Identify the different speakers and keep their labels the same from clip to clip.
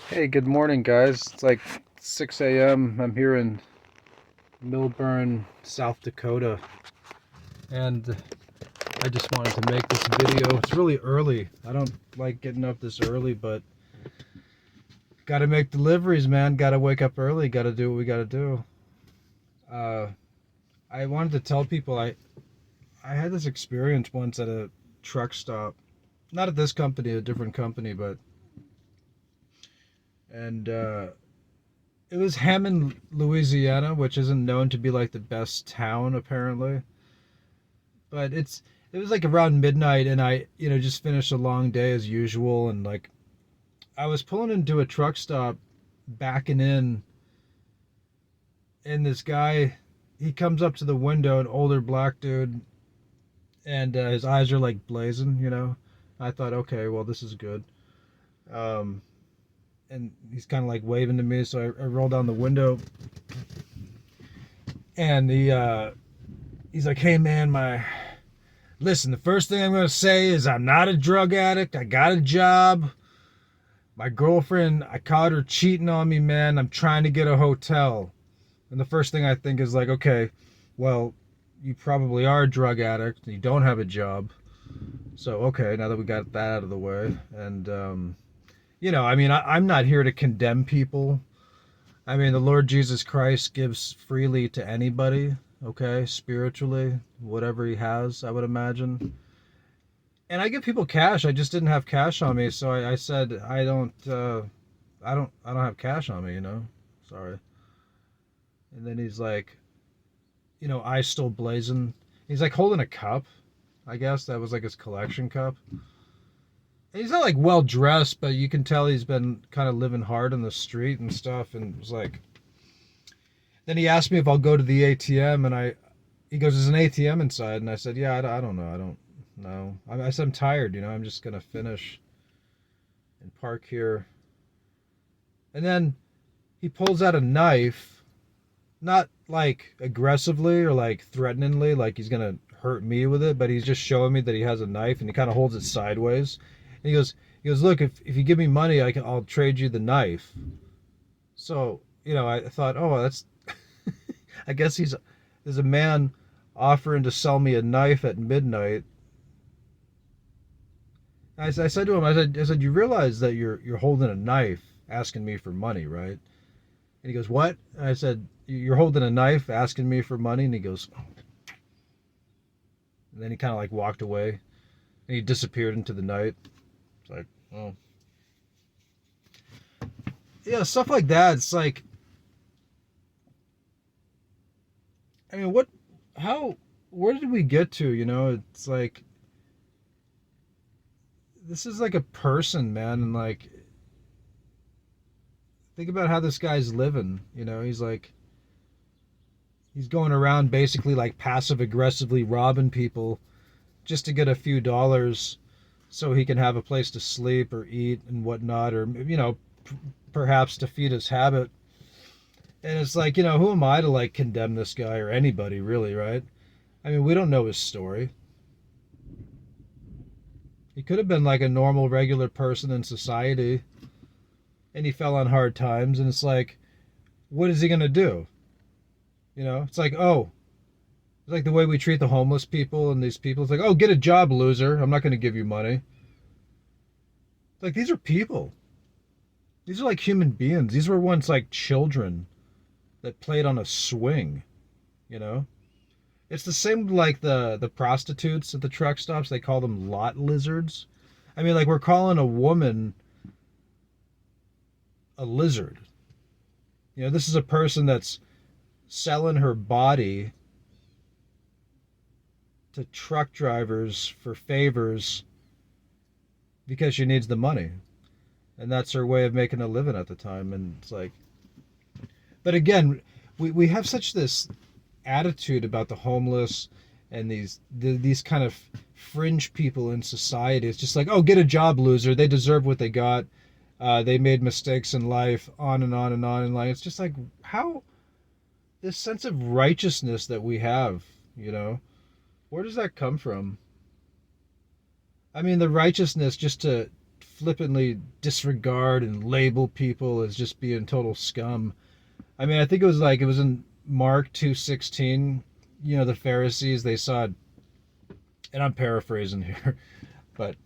Speaker 1: Hey, good morning, guys. It's like 6 a.m. I'm here in Millburn, South Dakota, and I just wanted to make this video. It's really early. I don't like getting up this early, but gotta make deliveries, man. Gotta wake up early. Gotta do what we gotta do. Uh, I wanted to tell people I had this experience once at a truck stop. Not at this company, a different company, but and it was Hammond, Louisiana, which isn't known to be like the best town apparently. But it was like around midnight, and I just finished a long day as usual, and like I was pulling into a truck stop, backing in, and this guy, he comes up to the window, an older black dude, and his eyes are like blazing. I thought, okay, well, this is good. Um, and he's kind of like waving to me, so I roll down the window, and he's like, hey man, listen, the first thing I'm gonna say is I'm not a drug addict. I got a job. My girlfriend, I caught her cheating on me, man. I'm trying to get a hotel. And the first thing I think is like, okay, well, you probably are a drug addict. You don't have a job. So, okay, now that we got that out of the way. And, I mean, I'm not here to condemn people. I mean, the Lord Jesus Christ gives freely to anybody, okay, spiritually, whatever he has, I would imagine. And I give people cash. I just didn't have cash on me, so I said I don't have cash on me. Sorry. And then he's like, eyes still blazing. He's like holding a cup. I guess that was like his collection cup. And he's not like well dressed, but you can tell he's been kind of living hard on the street and stuff. And it was like, then he asked me if I'll go to the ATM, and he goes, "There's an ATM inside," and I said, "Yeah, I don't know, I don't know." I said, "I'm tired, I'm just gonna finish and park here." And then he pulls out a knife, not like aggressively or like threateningly, like he's gonna hurt me with it, but he's just showing me that he has a knife, and he kind of holds it sideways. And he goes, "Look, if you give me money, I'll trade you the knife." So I thought, oh, that's I guess there's a man offering to sell me a knife at midnight. I said to him, I said, you realize that you're holding a knife asking me for money, right? And he goes, what? And I said, you're holding a knife asking me for money? And he goes, oh. And then he kind of like walked away, and he disappeared into the night. It's like, oh. Yeah, stuff like that. It's like, I mean, where did we get to? It's like, this is like a person, man. And like, think about how this guy's living. He's going around basically like passive aggressively robbing people just to get a few dollars so he can have a place to sleep or eat and whatnot, or perhaps to feed his habit. And it's like, who am I to like condemn this guy or anybody really, right? I mean, we don't know his story. He could have been like a normal regular person in society, and he fell on hard times, and it's like, what is he going to do? It's like, oh, it's like the way we treat the homeless people and these people. It's like, oh, get a job, loser. I'm not going to give you money. It's like, these are people. These are like human beings. These were once like children that played on a swing, you know? It's the same like the prostitutes at the truck stops. They call them lot lizards. I mean, like we're calling a woman a lizard. This is a person that's selling her body to truck drivers for favors because she needs the money. And that's her way of making a living at the time. And it's like, but again, we have such this attitude about the homeless and these kind of fringe people in society. It's just like, oh, get a job, loser. They deserve what they got. They made mistakes in life, on and on and on. And like, it's just like, how this sense of righteousness that we have, where does that come from? I mean, the righteousness just to flippantly disregard and label people as just being total scum. I mean, I think it was in Mark 2:16, the Pharisees, they saw, and I'm paraphrasing here, but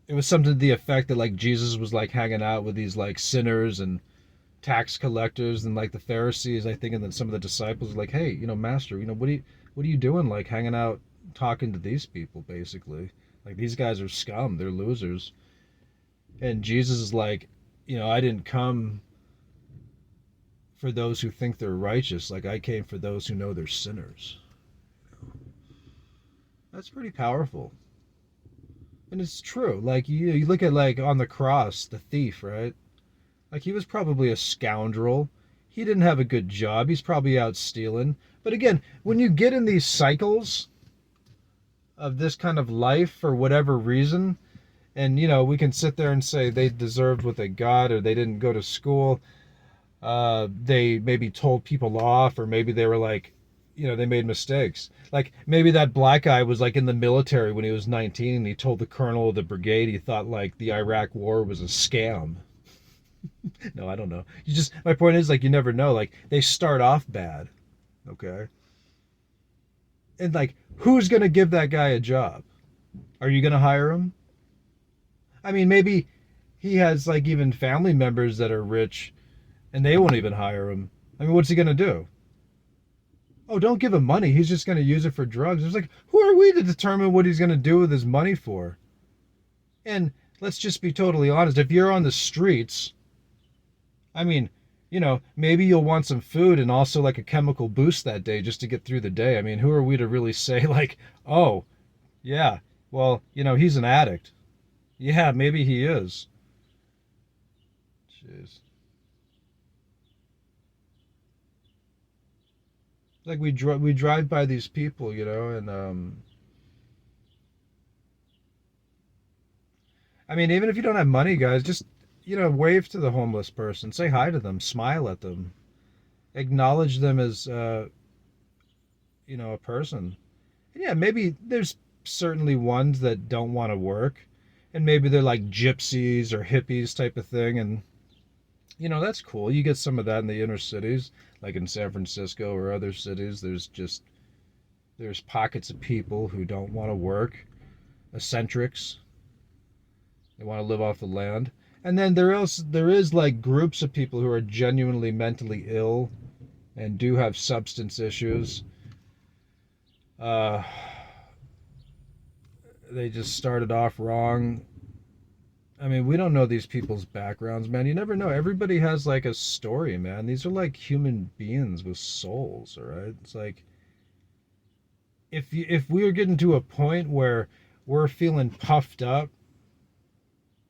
Speaker 1: it was something to the effect that like Jesus was like hanging out with these like sinners and tax collectors, and like the Pharisees, I think, and then some of the disciples were like, hey, master, what are you doing like hanging out talking to these people, basically? Like, these guys are scum, they're losers. And Jesus is like, I didn't come for those who think they're righteous, like I came for those who know they're sinners. That's pretty powerful. And it's true. Like, you look at, like, on the cross, the thief, right? Like, he was probably a scoundrel. He didn't have a good job. He's probably out stealing. But again, when you get in these cycles of this kind of life for whatever reason, and, we can sit there and say they deserved what they got, or they didn't go to school, they maybe told people off, or maybe they were like, they made mistakes. Like, maybe that black guy was like in the military when he was 19 and he told the colonel of the brigade he thought like the Iraq war was a scam. No, I don't know. My point is, like, you never know. Like, they start off bad, okay? And like, who's going to give that guy a job? Are you going to hire him? I mean, maybe he has like even family members that are rich and they won't even hire him. I mean, what's he going to do? Oh, don't give him money. He's just going to use it for drugs. It's like, who are we to determine what he's going to do with his money for? And let's just be totally honest. If you're on the streets, I mean, maybe you'll want some food and also like a chemical boost that day just to get through the day. I mean, who are we to really say like, oh, yeah, well, he's an addict. Yeah, maybe he is. Jeez. Like, we drive by these people, and I mean, even if you don't have money, guys, just wave to the homeless person, say hi to them, smile at them, acknowledge them as a person. And yeah, maybe there's certainly ones that don't want to work, and maybe they're like gypsies or hippies type of thing, and that's cool. You get some of that in the inner cities, like in San Francisco or other cities. There's pockets of people who don't want to work, eccentrics. They want to live off the land. And then there is like groups of people who are genuinely mentally ill and do have substance issues. Uh, they just started off wrong. I mean, we don't know these people's backgrounds, man. You never know. Everybody has like a story, man. These are like human beings with souls, all right? It's like, if we are getting to a point where we're feeling puffed up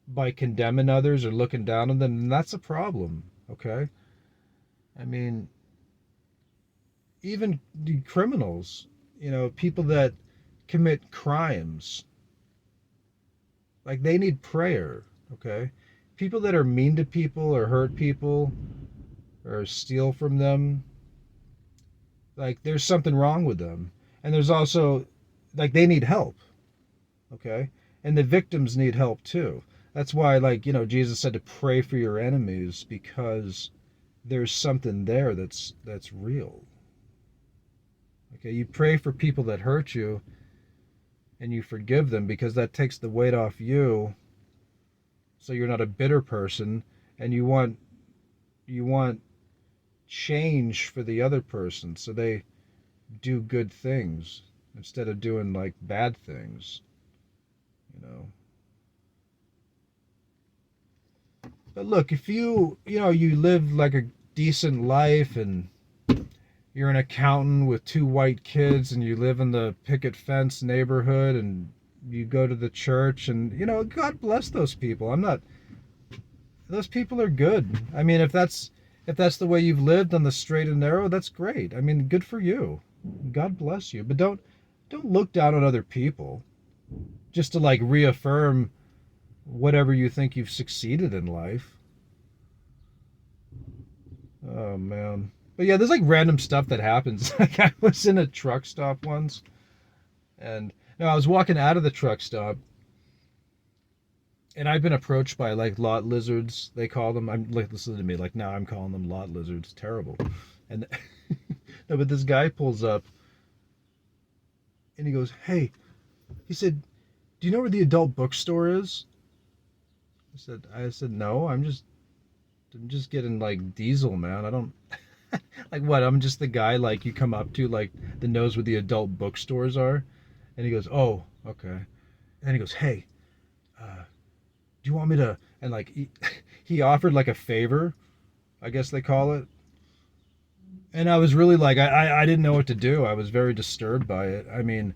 Speaker 1: by condemning others or looking down on them, then that's a problem, okay? I mean, even the criminals, people that commit crimes, like, they need prayer, okay? People that are mean to people or hurt people or steal from them, like, there's something wrong with them. And there's also, like, they need help, okay? And the victims need help too. That's why, like, Jesus said to pray for your enemies, because there's something there that's real. Okay, you pray for people that hurt you and you forgive them, because that takes the weight off you, so you're not a bitter person, and you want change for the other person so they do good things instead of doing like bad things, But look, if you live like a decent life, and you're an accountant with 2 white kids, and you live in the picket fence neighborhood, and you go to the church, and God bless those people. Those people are good. I mean, if that's the way you've lived on the straight and narrow, that's great. I mean, good for you. God bless you. But don't look down on other people just to like reaffirm whatever you think you've succeeded in life. Oh man. But yeah, there's like random stuff that happens. Like, I was in a truck stop once, and no, I was walking out of the truck stop, And I've been approached by like lot lizards, they call them. I'm like, listen to me, like now I'm calling them lot lizards. Terrible. And no, but this guy pulls up and he goes, "Hey," he said, "do you know where the adult bookstore is?" I said, "No, I'm just getting like diesel, man. I don't like what? I'm just the guy like you come up to like that knows where the adult bookstores are." And he goes, "Oh, okay." And then he goes, "Hey, do you want me to?" And like he offered like a favor, I guess they call it. And I was really like, I didn't know what to do. I was very disturbed by it. I mean,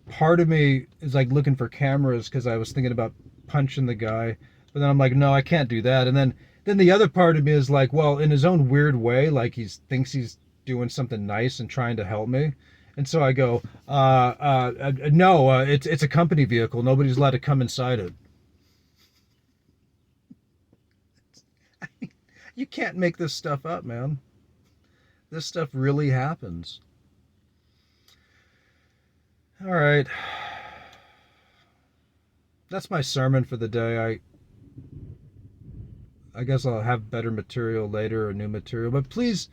Speaker 1: part of me is like looking for cameras because I was thinking about punching the guy, but then I'm like, no, I can't do that. And then the other part of me is like, well, in his own weird way, like he thinks he's doing something nice and trying to help me. And so I go, no, it's a company vehicle. Nobody's allowed to come inside it. You can't make this stuff up, man. This stuff really happens. All right, that's my sermon for the day. I guess I'll have better material later or new material. But please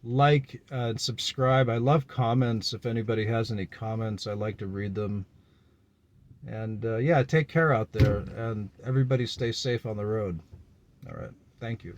Speaker 1: like and subscribe. I love comments. If anybody has any comments, I like to read them. And yeah, take care out there, and everybody stay safe on the road. All right. Thank you.